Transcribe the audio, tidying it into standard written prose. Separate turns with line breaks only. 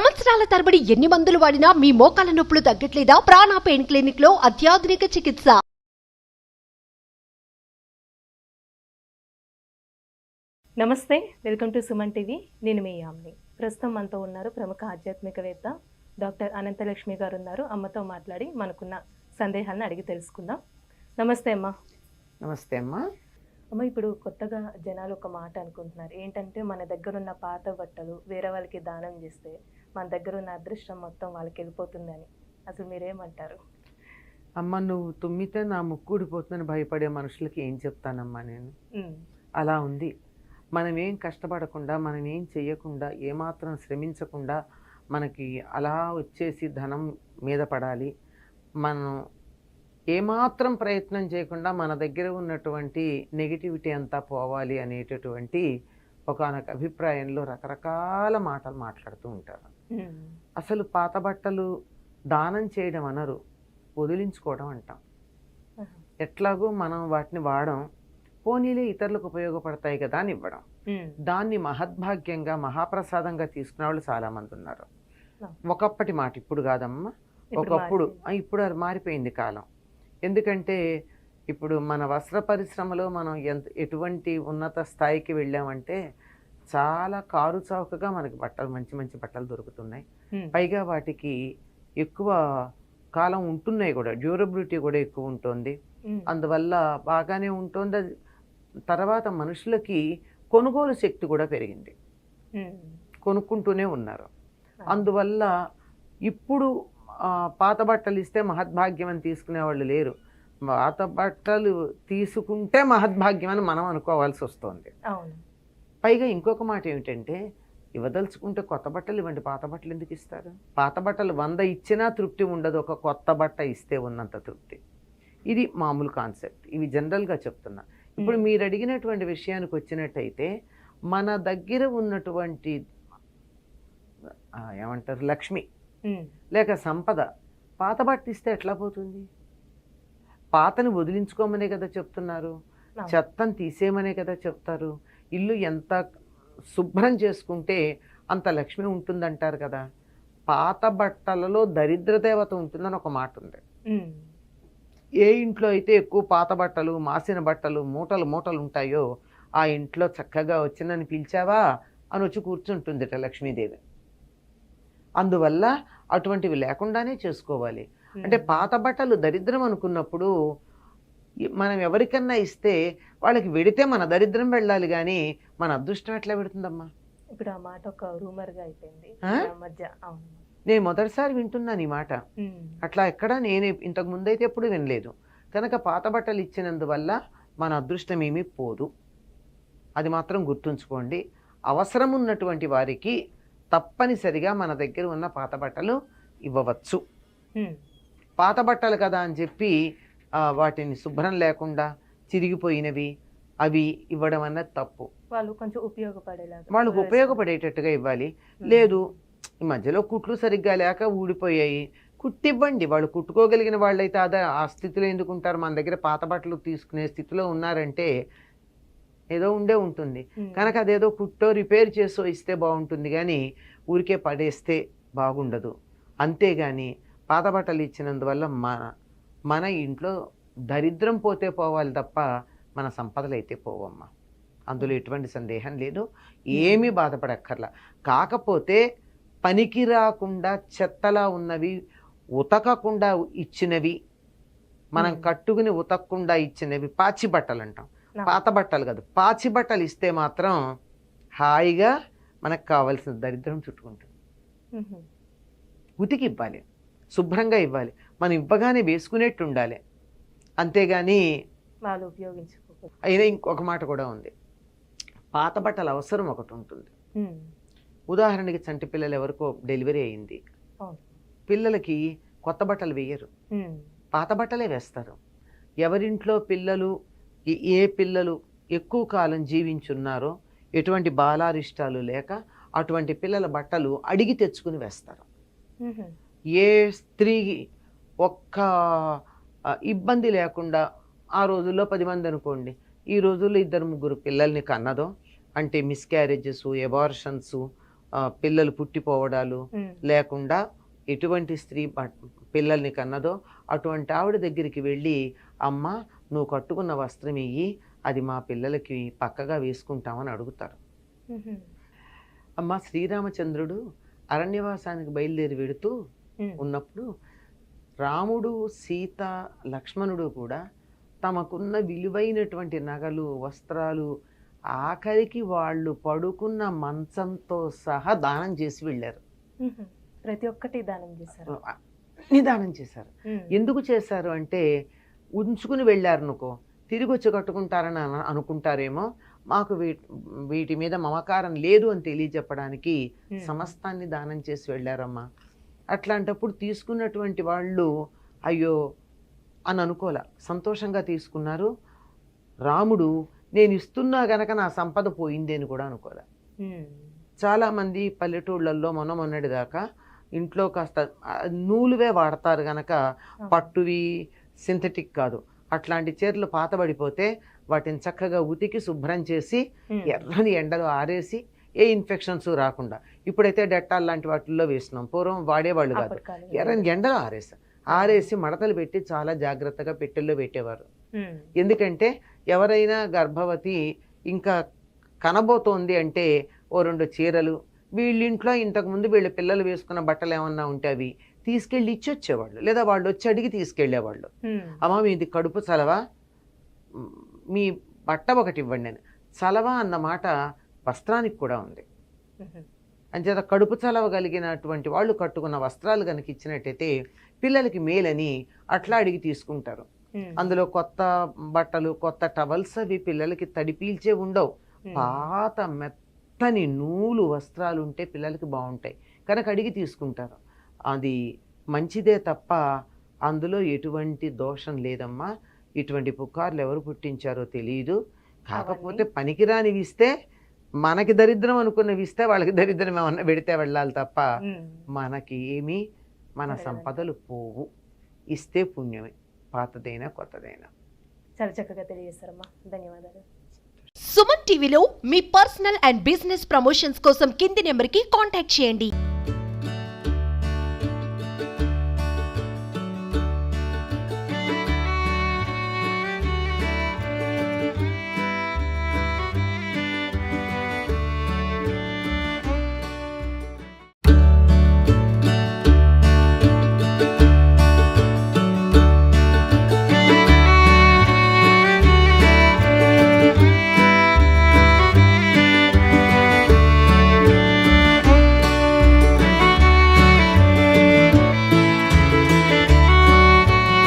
సంవత్సరాల తరబడి ఎన్ని మందులు వాడినా మీ మోకాల నొప్పులు తగ్గట్లేదా? ప్రాణ పెయిన్ క్లినిక్ లో అత్యాధునిక చికిత్స.
నమస్తే, వెల్కమ్ టు సుమన్ టీవీ. నేను మీ యామిని. ప్రస్తుతం మనతో ఉన్నారు ప్రముఖ ఆధ్యాత్మికవేత్త డాక్టర్ అనంతలక్ష్మి గారు ఉన్నారు. అమ్మతో మాట్లాడి మనకున్న సందేహాలను అడిగి తెలుసుకుందాం. నమస్తే అమ్మ.
నమస్తే అమ్మా.
అమ్మ, ఇప్పుడు కొత్తగా జనాలు ఒక మాట అనుకుంటున్నారు, ఏంటంటే మన దగ్గర ఉన్న పాత బట్టలు వేరే వాళ్ళకి దానం చేస్తే మన దగ్గర ఉన్న అదృష్టం మొత్తం వాళ్ళకి వెళ్ళిపోతుందని. అసలు మీరేమంటారు?
అమ్మ, నువ్వు తుమ్మితే నా ముక్కు ఊడిపోతుందని భయపడే మనుషులకి ఏం చెప్తానమ్మా నేను. అలా ఉంది. మనం ఏం కష్టపడకుండా, మనం ఏం చెయ్యకుండా, ఏమాత్రం శ్రమించకుండా మనకి అలా వచ్చేసి ధనం మీద పడాలి, మనం ఏమాత్రం ప్రయత్నం చేయకుండా మన దగ్గర ఉన్నటువంటి నెగిటివిటీ అంతా పోవాలి అనేటటువంటి ఒకానొక అభిప్రాయంలో రకరకాల మాటలు మాట్లాడుతూ ఉంటారు. అసలు పాత బట్టలు దానం చేయడం అనరు, వదిలించుకోవడం అంటాం. ఎట్లాగో మనం వాటిని వాడడం, పోనీలే ఇతరులకు ఉపయోగపడతాయి కదా అని ఇవ్వడం. దాన్ని మహద్భాగ్యంగా, మహాప్రసాదంగా తీసుకునే వాళ్ళు చాలామంది ఉన్నారు. ఒకప్పటి మాట, ఇప్పుడు కాదమ్మా. ఒకప్పుడు, ఇప్పుడు అది మారిపోయింది కాలం. ఎందుకంటే ఇప్పుడు మన వస్త్ర పరిశ్రమలో మనం ఎటువంటి ఉన్నత స్థాయికి వెళ్ళామంటే చాలా కారు చౌకగా మనకి బట్టలు, మంచి మంచి బట్టలు దొరుకుతున్నాయి. పైగా వాటికి ఎక్కువ కాలం ఉంటున్నాయి కూడా, డ్యూరబిలిటీ కూడా ఎక్కువ ఉంటుంది. అందువల్ల బాగానే ఉంటుంది. అది తర్వాత మనుషులకి కొనుగోలు శక్తి కూడా పెరిగింది, కొనుక్కుంటూనే ఉన్నారు. అందువల్ల ఇప్పుడు పాత బట్టలు ఇస్తే మహద్భాగ్యం అని తీసుకునే వాళ్ళు లేరు. పాత బట్టలు తీసుకుంటే మహద్భాగ్యం అని మనం అనుకోవాల్సి వస్తుంది. పైగా ఇంకొక మాట ఏమిటంటే, ఇవ్వదలుచుకుంటే కొత్త బట్టలు ఇవ్వండి, పాత బట్టలు ఎందుకు ఇస్తారు? పాత బట్టలు 100 ఇచ్చినా తృప్తి ఉండదు, ఒక కొత్త బట్ట ఇస్తే ఉన్నంత తృప్తి. ఇది మామూలు కాన్సెప్ట్. ఇవి జనరల్గా చెప్తున్నా. ఇప్పుడు మీరు అడిగినటువంటి విషయానికి వచ్చినట్టయితే, మన దగ్గర ఉన్నటువంటి ఏమంటారు, లక్ష్మి లేక సంపద పాత బట్ట ఇస్తే ఎట్లా పోతుంది? పాతని వదిలించుకోమనే కదా చెప్తున్నారు, చెత్తను తీసేయమనే కదా చెప్తారు. ఇల్లు ఎంత శుభ్రం చేసుకుంటే అంత లక్ష్మి ఉంటుందంటారు కదా. పాత బట్టలలో దరిద్ర దేవత ఉంటుందని ఒక మాట ఉంది. ఏ ఇంట్లో అయితే ఎక్కువ పాత బట్టలు, మాసిన బట్టలు, మూటలు మూటలు ఉంటాయో ఆ ఇంట్లో చక్కగా వచ్చి నన్ను పిలిచావా అని వచ్చి కూర్చుంటుందిట లక్ష్మీదేవి. అందువల్ల అటువంటివి లేకుండానే చేసుకోవాలి. అంటే పాత బట్టలు దరిద్రం అనుకున్నప్పుడు మనం ఎవరికన్నా ఇస్తే వాళ్ళకి వెడితే మన దరిద్రం వెళ్ళాలి, కానీ మన అదృష్టం ఎట్లా పెడుతుందమ్మా?
ఇప్పుడు ఆ మాట ఒక రూమర్గా అయిపోయింది మధ్య.
నేను మొదటిసారి వింటున్నాను ఈ మాట. అట్లా ఎక్కడ నేను ఇంతకు ముందైతే ఎప్పుడు వినలేదు. కనుక పాత బట్టలు ఇచ్చినందువల్ల మన అదృష్టం ఏమీ పోదు, అది మాత్రం గుర్తుంచుకోండి. అవసరం ఉన్నటువంటి వారికి తప్పనిసరిగా మన దగ్గర ఉన్న పాత బట్టలు ఇవ్వవచ్చు. పాత బట్టలు కదా అని చెప్పి వాటిని శుభ్రం లేకుండా చిరిగిపోయినవి అవి ఇవ్వడం అన్నది తప్పు. వాళ్ళకు ఉపయోగపడేటట్టుగా ఇవ్వాలి. లేదు ఈ మధ్యలో కుట్లు సరిగ్గా లేక ఊడిపోయాయి, కుట్టివ్వండి. వాళ్ళు కుట్టుకోగలిగిన వాళ్ళైతే అదే ఆ స్థితిలో ఎందుకుంటారు? మన దగ్గర పాత బట్టలు తీసుకునే స్థితిలో ఉన్నారంటే ఏదో ఉండే ఉంటుంది. కనుక అదేదో కుట్టో రిపేర్ చేసో ఇస్తే బాగుంటుంది, కానీ ఊరికే పడేస్తే బాగుండదు. అంతేగాని పాత బట్టలు ఇచ్చినందువల్ల మన ఇంట్లో దరిద్రం పోతే పోవాలి తప్ప మన సంపదలు అయితే పోవమ్మా. అందులో ఎటువంటి సందేహం లేదు, ఏమీ బాధపడక్కర్లా. కాకపోతే పనికి రాకుండా చెత్తలా ఉన్నవి, ఉతకకుండా ఇచ్చినవి, మనం కట్టుకుని ఉతకకుండా ఇచ్చినవి పాచి బట్టలు అంటాం. పాత బట్టలు కాదు, పాచి బట్టలు ఇస్తే మాత్రం హాయిగా మనకు కావాల్సిన దరిద్రం చుట్టుకుంటుంది. ఉతికి ఇవ్వాలి, శుభ్రంగా ఇవ్వాలి, మనం ఇవ్వగానే వేసుకునేట్టు ఉండాలి. అంతేగాని
వాళ్ళు ఉపయోగించుకోవాలి.
అయినా ఇంకొక మాట కూడా ఉంది, పాత బట్టల అవసరం ఒకటి ఉంటుంది. ఉదాహరణకి చంటి పిల్లలు ఎవరికో డెలివరీ అయింది, పిల్లలకి కొత్త బట్టలు వేయరు, పాత బట్టలే వేస్తారు. ఎవరింట్లో పిల్లలు ఏ పిల్లలు ఎక్కువ కాలం జీవించున్నారో, ఎటువంటి బాలారిష్టాలు లేక అటువంటి పిల్లల బట్టలు అడిగి తెచ్చుకుని వేస్తారు. ఏ స్త్రీ ఒక్క ఇబ్బంది లేకుండా, ఆ రోజుల్లో 10 మంది అనుకోండి, ఈ రోజుల్లో 2-3 పిల్లల్ని కన్నదో అంటే మిస్క్యారేజెస్, ఎబార్షన్స్, పిల్లలు పుట్టిపోవడాలు లేకుండా ఎటువంటి స్త్రీ పిల్లల్ని కన్నదో అటువంటి ఆవిడ దగ్గరికి వెళ్ళి, అమ్మ నువ్వు కట్టుకున్న వస్త్రం ఇయ్యి, అది మా పిల్లలకి పక్కగా వేసుకుంటామని అడుగుతారు. అమ్మ శ్రీరామచంద్రుడు అరణ్యవాసానికి బయలుదేరి వెడుతూ ఉన్నప్పుడు రాముడు, సీత, లక్ష్మణుడు కూడా తమకున్న విలువైనటువంటి నగలు, వస్త్రాలు, ఆఖరికి వాళ్ళు పడుకున్న మంచంతో సహా దానం చేసి వెళ్ళారు.
ప్రతి ఒక్కటి దానం చేశారు.
దానం చేశారు. ఎందుకు చేశారు అంటే, ఉంచుకుని వెళ్ళారు అనుకో తిరిగి వచ్చి కట్టుకుంటారని అనుకుంటారేమో, మాకు వీటి మీద మమకారం లేదు అని తెలియజెప్పడానికి సమస్తాన్ని దానం చేసి వెళ్ళారమ్మా. అట్లాంటప్పుడు తీసుకున్నటువంటి వాళ్ళు అయ్యో అని అనుకోలే, సంతోషంగా తీసుకున్నారు. రాముడు నేను ఇస్తున్నా గనక నా సంపద పోయింది అని కూడా అనుకోలే. చాలామంది పల్లెటూళ్ళల్లో మొన్నటి దాకా ఇంట్లో కాస్త నూలువే వాడతారు గనక, పట్టువి సింథటిక్ కాదు, అట్లాంటి చీరలు పాతబడిపోతే వాటిని చక్కగా ఉతికి శుభ్రం చేసి ఎర్రని ఎండలో ఆరేసి ఏ ఇన్ఫెక్షన్స్ రాకుండా, ఇప్పుడైతే డెట్టాల్ లాంటి వాటిల్లో వేస్తున్నాం, పూర్వం వాడేవాళ్ళు కాదు, ఎర్రని ఎండలో ఆరేసి మడతలు పెట్టి చాలా జాగ్రత్తగా పెట్టెల్లో పెట్టేవారు. ఎందుకంటే ఎవరైనా గర్భవతి ఇంకా కనబోతోంది అంటే ఓ 2 చీరలు, వీళ్ళింట్లో ఇంతకుముందు వీళ్ళ పిల్లలు వేసుకున్న బట్టలు ఏమన్నా ఉంటే అవి తీసుకెళ్ళి ఇచ్చి వచ్చేవాళ్ళు, లేదా వాళ్ళు వచ్చి అడిగి తీసుకెళ్లేవాళ్ళు. అమ్మ మీది కడుపు చలవా, మీ బట్ట ఒకటి ఇవ్వండి అని. చలవా అన్న మాట వస్త్రానికి కూడా ఉంది. అంచేత కడుపు చలవ కలిగినటువంటి వాళ్ళు కట్టుకున్న వస్త్రాలు కనుక ఇచ్చినట్టయితే పిల్లలకి మేలని అట్లా అడిగి తీసుకుంటారు. అందులో కొత్త బట్టలు, కొత్త టవల్స్ అవి పిల్లలకి తడి పీల్చే ఉండవు. పాత మెత్తని నూలు వస్త్రాలు ఉంటే పిల్లలకి బాగుంటాయి కనుక అడిగి తీసుకుంటారు. అది మంచిదే తప్ప అందులో ఎటువంటి దోషం లేదమ్మా. ఇటువంటి పుకార్లు ఎవరు పుట్టించారో తెలియదు. కాకపోతే పనికిరానివి ఇస్తే, మనకి దరిద్రం అనుకున్నవి ఇస్తే వాళ్ళకి దరిద్రం ఏమన్నా పెడితే వెళ్ళాలి తప్ప మనకి ఏమీ మన సంపదలు పోవు. ఇస్తే పుణ్యమే, పాతదైనా కొత్తదైనా.
చాలా చక్కగా తెలియజేస్తారమ్మా, ధన్యవాదాలు.
సుమన్ టీవీలో మీ పర్సనల్ అండ్ బిజినెస్ ప్రమోషన్స్ కోసం కింది నెంబర్కి కాంటాక్ట్ చేయండి.